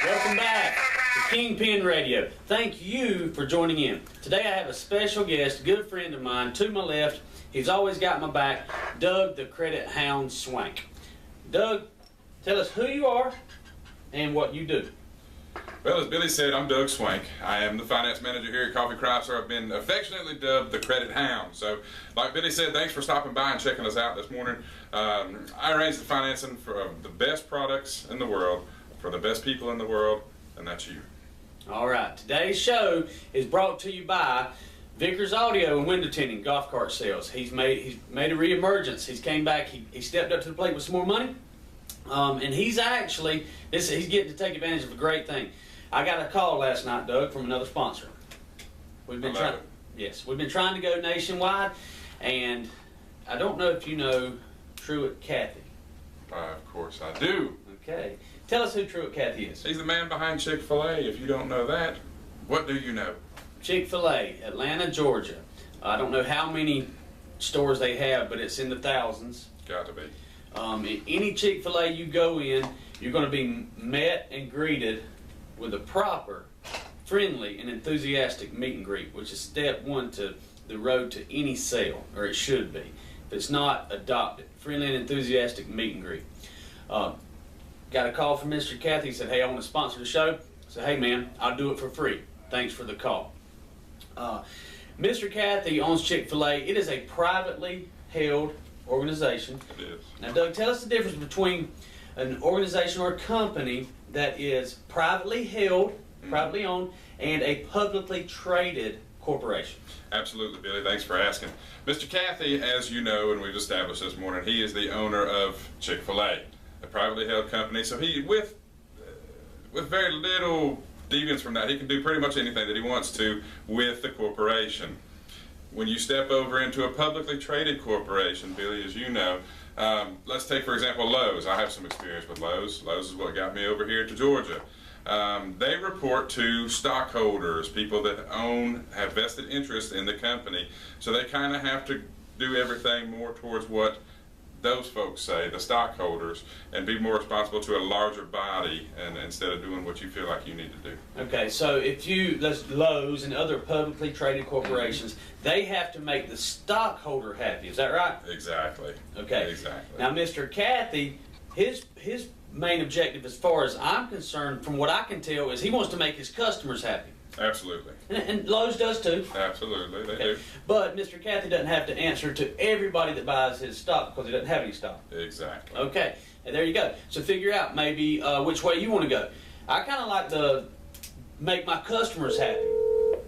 Welcome back to Kingpin Radio. Thank you for joining in. Today I have a special guest, a good friend of mine, to my left. He's always got my back, Doug the Credit Hound Swank. Doug, tell us who you are and what you do. Well, as Billy said, I'm Doug Swank. I am the finance manager here at Coffee Chrysler. I've been affectionately dubbed the Credit Hound. So, like Billy said, thanks for stopping by and checking us out this morning. I arrange the financing for the best products in the world, for the best people in the world, and that's you. All right, today's show is brought to you by Vickers Audio and Window Tinting Golf Cart Sales. He's made a reemergence. He's came back. He stepped up to the plate with some more money, and he's getting to take advantage of a great thing. I got a call last night, Doug, from another sponsor. We've been trying to go nationwide, and I don't know if you know Truett Cathy. Of course I do. Okay, tell us who Truett Cathy is. He's the man behind Chick-fil-A. If you don't know that, what do you know? Chick-fil-A, Atlanta, Georgia. I don't know how many stores they have, but it's in the thousands. Got to be. Any Chick-fil-A you go in, you're going to be met and greeted with a proper, friendly, and enthusiastic meet and greet, which is step one to the road to any sale, or it should be. If it's not, adopt it. Friendly and enthusiastic meet and greet. Got a call from Mr. Cathy. He said, hey, I want to sponsor the show. I said, hey, man, I'll do it for free. Thanks for the call. Mr. Cathy owns Chick-fil-A. It is a privately held organization. It is. Now, Doug, tell us the difference between an organization or a company that is privately held, privately owned, and a publicly traded corporation. Absolutely, Billy. Thanks for asking. Mr. Cathy, as you know, and we've established this morning, he is the owner of Chick-fil-A, a privately held company. So he, with very little deviance from that, he can do pretty much anything that he wants to with the corporation. When you step over into a publicly traded corporation, Billy, as you know, let's take, for example, Lowe's. I have some experience with Lowe's. Lowe's is what got me over here to Georgia. They report to stockholders, people that have vested interest in the company. So they kind of have to do everything more towards what those folks say, the stockholders, and be more responsible to a larger body, and instead of doing what you feel like you need to do. Okay, so if Lowe's and other publicly traded corporations, they have to make the stockholder happy. Is that right? Exactly. Okay. Exactly. Now, Mr. Cathy, his main objective, as far as I'm concerned, from what I can tell, is he wants to make his customers happy. Absolutely. And Lowe's does too. Absolutely, they do. But Mr. Cathy doesn't have to answer to everybody that buys his stock because he doesn't have any stock. Exactly. Okay, and there you go. So figure out maybe which way you want to go. I kind of like to make my customers happy.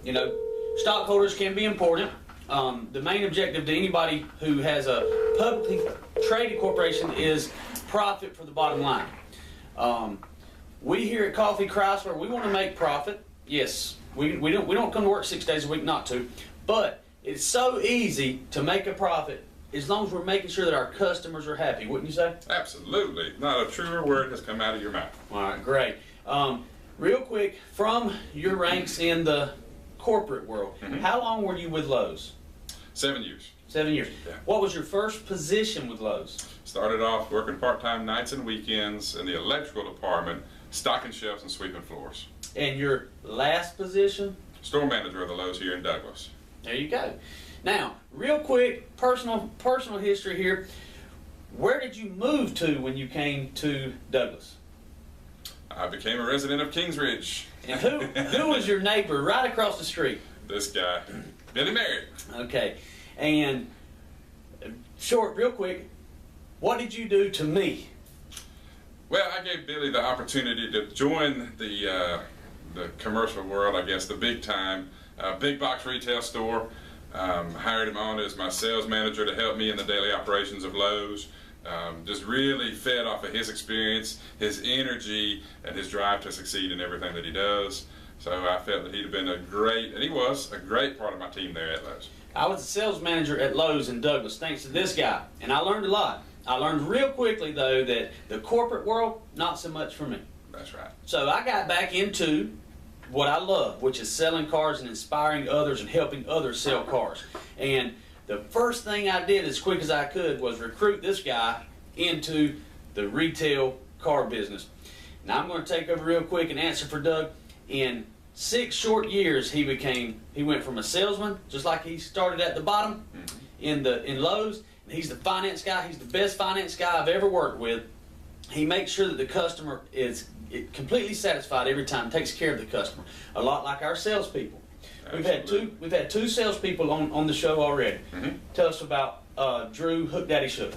You know, stockholders can be important. The main objective to anybody who has a publicly traded corporation is profit for the bottom line. We here at Coffee Chrysler, we want to make profit. Yes, we don't come to work 6 days a week not to, but it's so easy to make a profit as long as we're making sure that our customers are happy, wouldn't you say? Absolutely. Not a truer word has come out of your mouth. All right, great. Real quick, from your ranks in the corporate world, how long were you with Lowe's? 7 years. 7 years. Yeah. What was your first position with Lowe's? Started off working part-time nights and weekends in the electrical department, stocking shelves and sweeping floors. And your last position? Store manager of the Lowe's here in Douglas. There you go. Now, real quick, personal history here. Where did you move to when you came to Douglas? I became a resident of Kingsridge. And who was your neighbor right across the street? This guy, Billy Merritt. Okay. And real quick, what did you do to me? Well, I gave Billy the opportunity to join the commercial world, I guess, the big time, big box retail store. Hired him on as my sales manager to help me in the daily operations of Lowe's. Just really fed off of his experience, his energy, and his drive to succeed in everything that he does. So I felt that he'd have been he was a great part of my team there at Lowe's. I was a sales manager at Lowe's in Douglas thanks to this guy, and I learned a lot. I learned real quickly, though, that the corporate world, not so much for me. That's right. So I got back into what I love, which is selling cars and inspiring others and helping others sell cars. And the first thing I did as quick as I could was recruit this guy into the retail car business. Now I'm going to take over real quick and answer for Doug. In 6 short years, he went from a salesman, just like he started at the bottom in Lowe's. And he's the finance guy. He's the best finance guy I've ever worked with. He makes sure that the customer is completely satisfied every time. Takes care of the customer, a lot like our salespeople. Absolutely. We've had two salespeople on the show already. Tell us about Drew Hook Daddy Shook.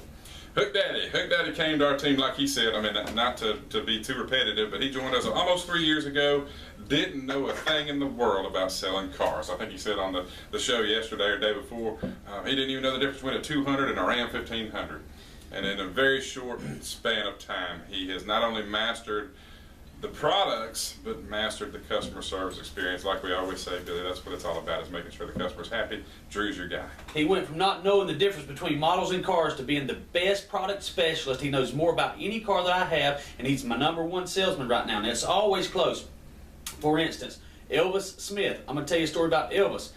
Hook Daddy came to our team, like he said. I mean, not to be too repetitive, but he joined us almost 3 years ago. Didn't know a thing in the world about selling cars. I think he said on the show yesterday or day before, he didn't even know the difference between a 200 and a Ram 1500. And in a very short span of time, he has not only mastered the products, but mastered the customer service experience. Like we always say, Billy, that's what it's all about, is making sure the customer's happy. Drew's your guy. He went from not knowing the difference between models and cars to being the best product specialist. He knows more about any car that I have, and he's my #1 salesman right now, and it's always close. For instance, Elvis Smith. I'm going to tell you a story about Elvis.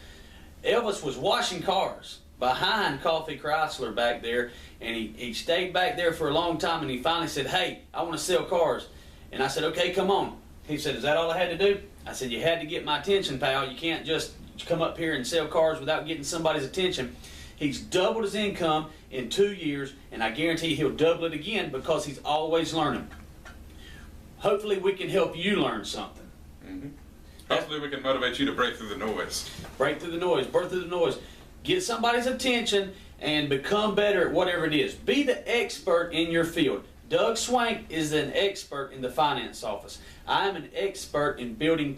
Elvis was washing cars behind Coffee Chrysler back there, and he stayed back there for a long time, and he finally said, "Hey, I want to sell cars." And I said, "Okay, come on." He said, "Is that all I had to do?" I said, "You had to get my attention, pal. You can't just come up here and sell cars without getting somebody's attention." He's doubled his income in 2 years, and I guarantee he'll double it again because he's always learning. Hopefully we can help you learn something. Hopefully we can motivate you to break through the noise. Break through the noise, burst through the noise. Get somebody's attention and become better at whatever it is. Be the expert in your field. Doug Swank is an expert in the finance office. I am an expert in building